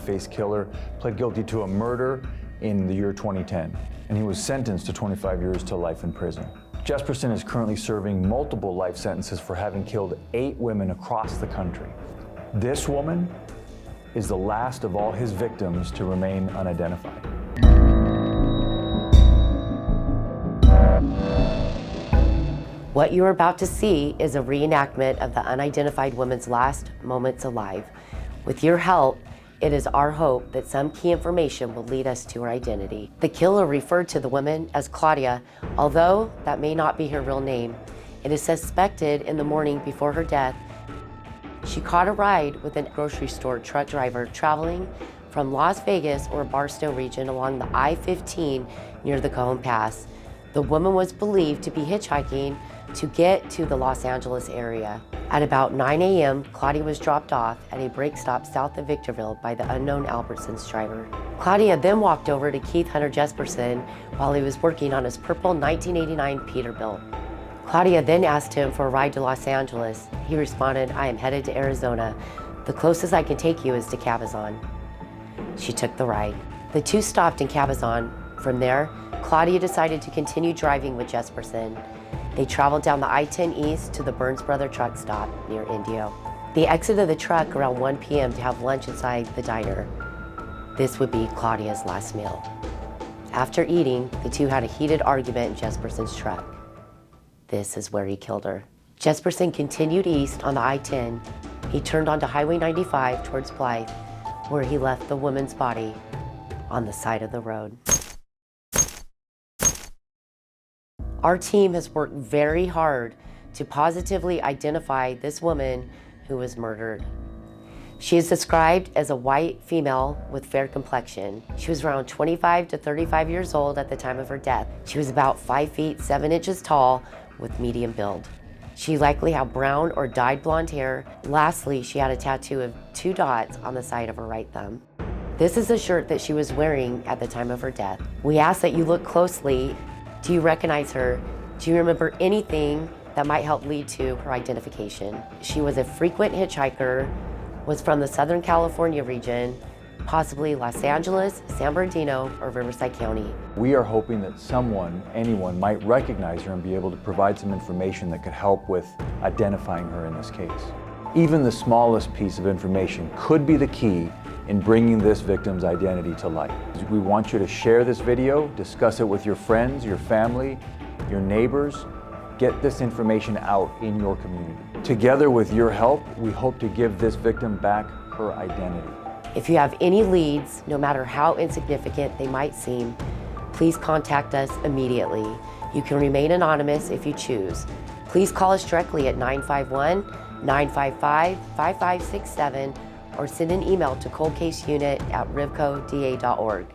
baby-faced killer, pled guilty to a murder in the year 2010, and he was sentenced to 25 years to life in prison. Jesperson is currently serving multiple life sentences for having killed 8 women across the country. This woman is the last of all his victims to remain unidentified. What you are about to see is a reenactment of the unidentified woman's last moments alive. With your help, it is our hope that some key information will lead us to her identity. The killer referred to the woman as Claudia, although that may not be her real name. It is suspected in the morning before her death, she caught a ride with a grocery store truck driver traveling from Las Vegas or Barstow region along the I-15 near the Cajon Pass. The woman was believed to be hitchhiking to get to the Los Angeles area. At about 9 a.m., Claudia was dropped off at a brake stop south of Victorville by the unknown Albertsons driver. Claudia then walked over to Keith Hunter Jesperson while he was working on his purple 1989 Peterbilt. Claudia then asked him for a ride to Los Angeles. He responded, "I am headed to Arizona. The closest I can take you is to Cabazon." She took the ride. The two stopped in Cabazon. From there, Claudia decided to continue driving with Jesperson. They traveled down the I-10 East to the Burns Brother truck stop near Indio. They exited the truck around 1 p.m. to have lunch inside the diner. This would be Claudia's last meal. After eating, the two had a heated argument in Jesperson's truck. This is where he killed her. Jesperson continued east on the I-10. He turned onto Highway 95 towards Blythe, where he left the woman's body on the side of the road. Our team has worked very hard to positively identify this woman who was murdered. She is described as a white female with fair complexion. She was around 25 to 35 years old at the time of her death. She was about 5 feet 7 inches tall with medium build. She likely had brown or dyed blonde hair. Lastly, she had a tattoo of 2 dots on the side of her right thumb. This is the shirt that she was wearing at the time of her death. We ask that you look closely. Do you recognize her? Do you remember anything that might help lead to her identification? She was a frequent hitchhiker, was from the Southern California region, possibly Los Angeles, San Bernardino, or Riverside County. We are hoping that anyone might recognize her and be able to provide some information that could help with identifying her in this case. Even the smallest piece of information could be the key in bringing this victim's identity to light. We want you to share this video, discuss it with your friends, your family, your neighbors. Get this information out in your community. Together with your help, we hope to give this victim back her identity. If you have any leads, no matter how insignificant they might seem, please contact us immediately. You can remain anonymous if you choose. Please call us directly at 951-955-5567 or send an email to coldcaseunit@rivcoda.org.